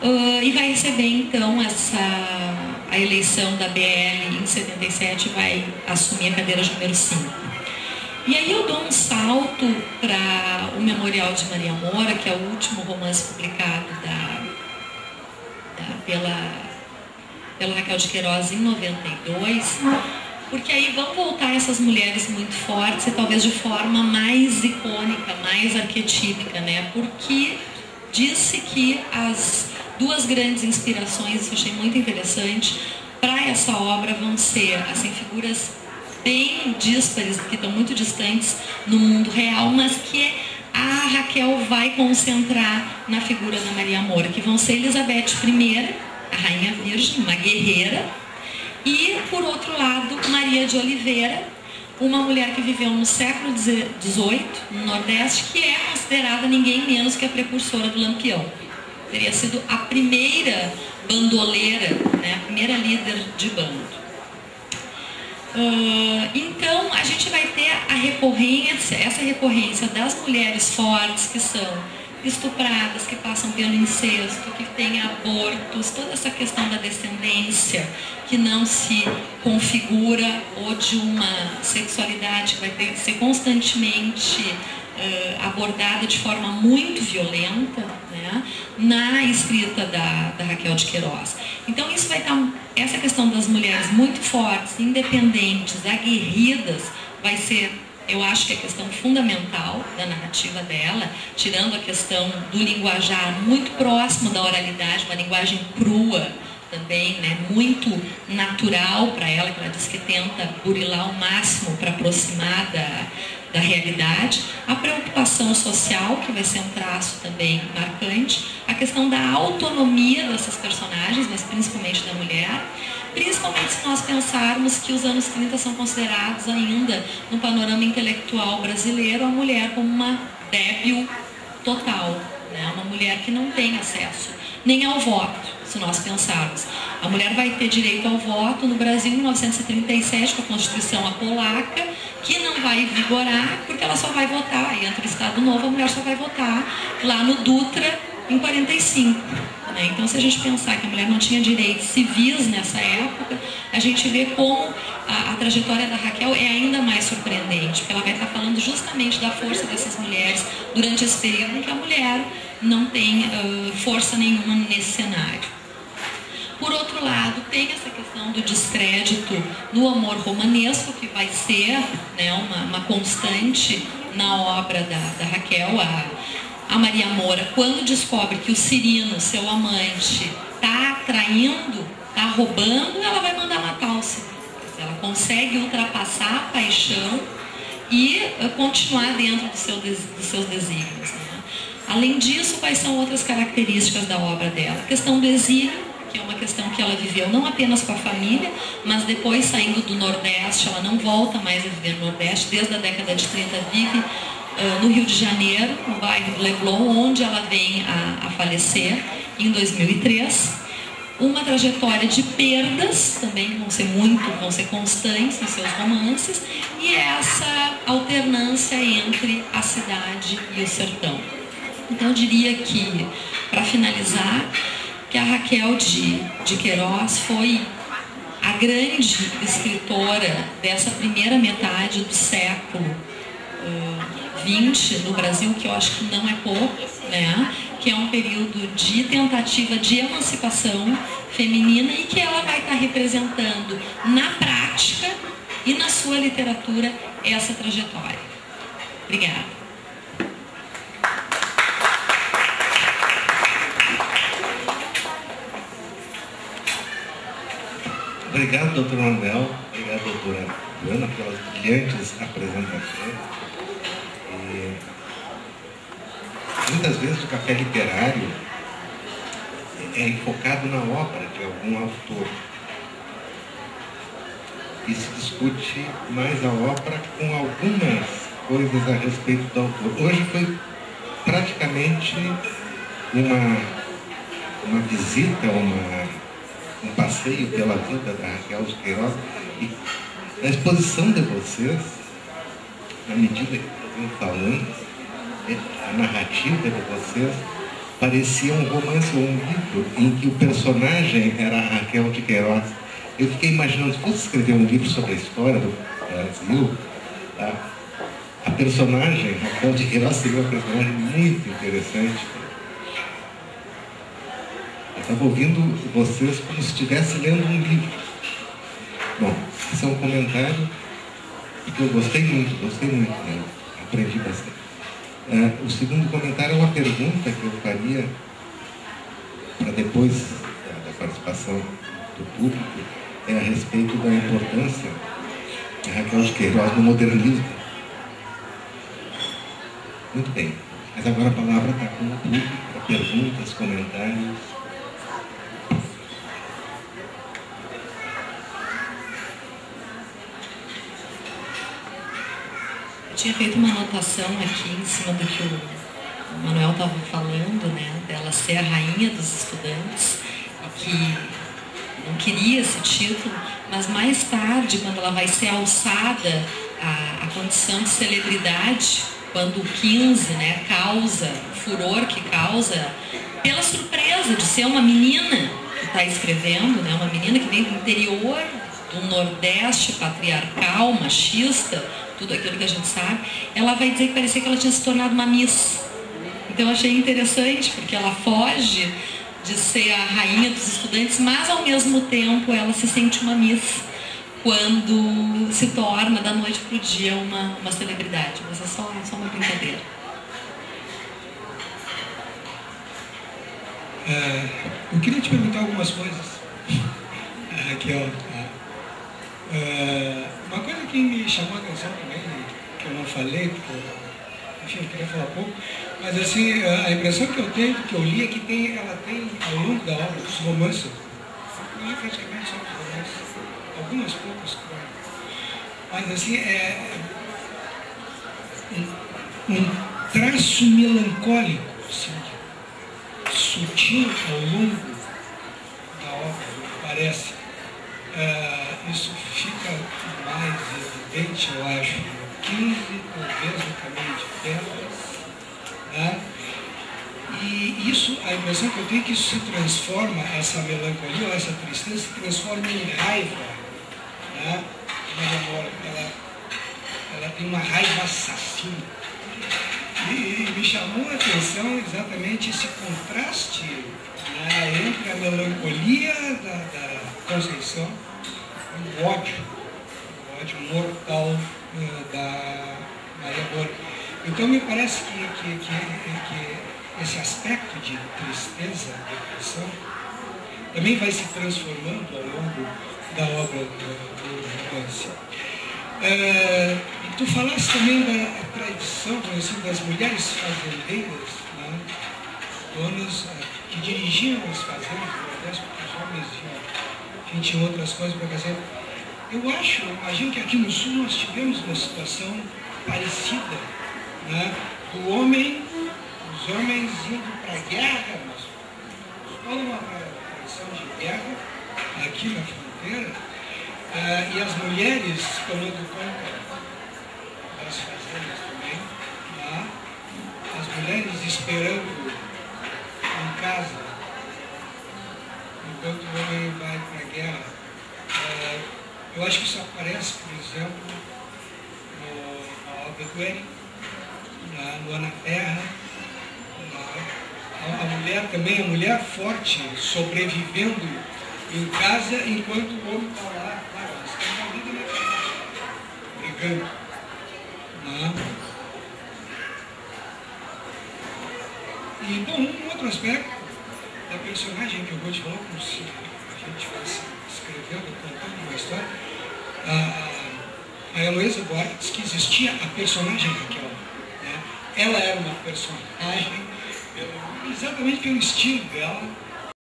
e vai receber então a eleição da BL em 77, vai assumir a cadeira de número 5. E aí eu dou um salto para o Memorial de Maria Moura, que é o último romance publicado pela Raquel de Queiroz em 92, porque aí vão voltar essas mulheres muito fortes e talvez de forma mais icônica, mais arquetípica, né? Porque disse que as duas grandes inspirações, isso eu achei muito interessante, para essa obra vão ser assim, figuras bem díspares, que estão muito distantes no mundo real, mas que a Raquel vai concentrar na figura da Maria Moura, que vão ser Elizabeth I, a Rainha Virgem, uma guerreira, e, por outro lado, Maria de Oliveira, uma mulher que viveu no século XVIII, no Nordeste, que é considerada ninguém menos que a precursora do Lampião. Teria sido a primeira bandoleira, né, a primeira líder de bando. Então, a gente vai ter essa recorrência das mulheres fortes que são estupradas, que passam pelo incesto, que têm abortos, toda essa questão da descendência que não se configura, ou de uma sexualidade que vai ter que ser constantemente abordada de forma muito violenta, né, na escrita da Raquel de Queiroz. Então isso vai estar, essa questão das mulheres muito fortes, independentes, aguerridas, vai ser, eu acho que é a questão fundamental da narrativa dela, tirando a questão do linguajar muito próximo da oralidade, uma linguagem crua também, né, muito natural para ela, que ela diz que tenta burilar ao máximo para aproximar da realidade, a preocupação social, que vai ser um traço também marcante, a questão da autonomia dessas personagens, mas principalmente da mulher, principalmente se nós pensarmos que os anos 30 são considerados ainda, no panorama intelectual brasileiro, a mulher como uma débil total, né? Uma mulher que não tem acesso nem ao voto, se nós pensarmos. A mulher vai ter direito ao voto no Brasil em 1937, com a Constituição polaca, que não vai vigorar, porque ela só vai votar, aí entra o Estado Novo, a mulher só vai votar lá no Dutra em 45. Né? Então, se a gente pensar que a mulher não tinha direitos civis nessa época, a gente vê como a trajetória da Raquel é ainda mais surpreendente, porque ela vai estar falando justamente da força dessas mulheres durante esse período em que a mulher não tem força nenhuma nesse cenário. Por outro lado, tem essa questão do descrédito no amor romanesco, que vai ser, né, uma constante na obra da Raquel. A Maria Moura, quando descobre que o Cirino, seu amante, está traindo, está roubando, ela vai mandar matar o Cirino. Ela consegue ultrapassar a paixão e continuar dentro dos seus desígnios. Né? Além disso, quais são outras características da obra dela? A questão do exílio, que é uma questão que ela viveu não apenas com a família, mas depois, saindo do Nordeste, ela não volta mais a viver no Nordeste, desde a década de 30 vive no Rio de Janeiro, no bairro do Leblon, onde ela vem a falecer em 2003. Uma trajetória de perdas, também vão ser constantes nos seus romances, e essa alternância entre a cidade e o sertão. Então eu diria que, para finalizar, que a Raquel de Queiroz foi a grande escritora dessa primeira metade do século XX no Brasil, que eu acho que não é pouco, né? Que é um período de tentativa de emancipação feminina e que ela vai estar representando na prática e na sua literatura essa trajetória. Obrigada. Obrigado, doutor Manuel. Obrigado, doutora Joana, pelas brilhantes apresentações. Muitas vezes o café literário é enfocado na obra de algum autor e se discute mais a obra com algumas coisas a respeito do autor. Hoje foi praticamente uma visita, um passeio pela vida da Raquel de Queiroz, e a exposição de vocês, na medida que eu venho falando, a narrativa de vocês parecia um romance ou um livro em que o personagem era a Raquel de Queiroz. Eu fiquei imaginando, se fosse escrever um livro sobre a história do Brasil, a personagem, Raquel de Queiroz, seria uma personagem muito interessante. Eu estava ouvindo vocês como se estivesse lendo um livro. Bom, esse é um comentário que eu gostei muito, né? Aprendi bastante. O segundo comentário é uma pergunta que eu faria para depois da participação do público, é a respeito da importância de Raquel de Queiroz no modernismo. Muito bem, mas agora a palavra está com o público para perguntas, comentários. Eu tinha feito uma anotação aqui em cima do que o Manuel estava falando, né, dela ser a rainha dos estudantes, e que não queria esse título, mas mais tarde, quando ela vai ser alçada à condição de celebridade, quando o 15, né, causa o furor que causa, pela surpresa de ser uma menina que está escrevendo, né, uma menina que vem do interior do Nordeste patriarcal, machista, tudo aquilo que a gente sabe, ela vai dizer que parecia que ela tinha se tornado uma miss. Então eu achei interessante, porque ela foge de ser a rainha dos estudantes, mas ao mesmo tempo ela se sente uma miss quando se torna da noite para o dia uma celebridade. Mas é só uma brincadeira. Eu queria te perguntar algumas coisas, Raquel. Uma coisa que me chamou a atenção também, que eu não falei, porque enfim, eu queria falar pouco, mas assim, a impressão que eu tenho, que eu li, é que ela tem, ao longo da obra, os romances, eu li praticamente só os romances, algumas poucas crônicas, mas assim, um traço melancólico, assim, sutil ao longo da obra, me parece. Isso fica mais evidente, eu acho, no 15, talvez no Caminho de Pedras, né? E isso, a impressão que eu tenho é que isso se transforma, essa melancolia, ou essa tristeza, se transforma em raiva, né? Ela tem uma raiva assassina. E me chamou a atenção exatamente esse contraste, né, entre a melancolia da Conceição e o ódio mortal da Maria Moura. Então me parece que esse aspecto de tristeza, depressão, também vai se transformando ao longo da obra do romance. Tu falaste também da tradição, assim, das mulheres fazendeiras, né, donas que dirigiam as fazendas, porque os homens tinham outras coisas para fazer. Eu imagino que aqui no Sul nós tivemos uma situação parecida, né? Os homens indo para a guerra, mas toda uma tradição de guerra aqui na fronteira, e as mulheres tomando conta das fazendas também, né? As mulheres esperando em casa, enquanto o homem vai para a guerra. Eu acho que isso aparece, por exemplo, na obra do Érico, no Ana Terra. A mulher também, a mulher forte, sobrevivendo em casa, enquanto o homem está lá, claro, elas estão na vida, brigando. E, bom, um outro aspecto da personagem que eu vou te falar, como se a gente estivesse escrevendo, contando uma história, a Heloísa Buarque disse que existia a personagem Raquel, né? Ela era uma personagem, exatamente pelo estilo dela,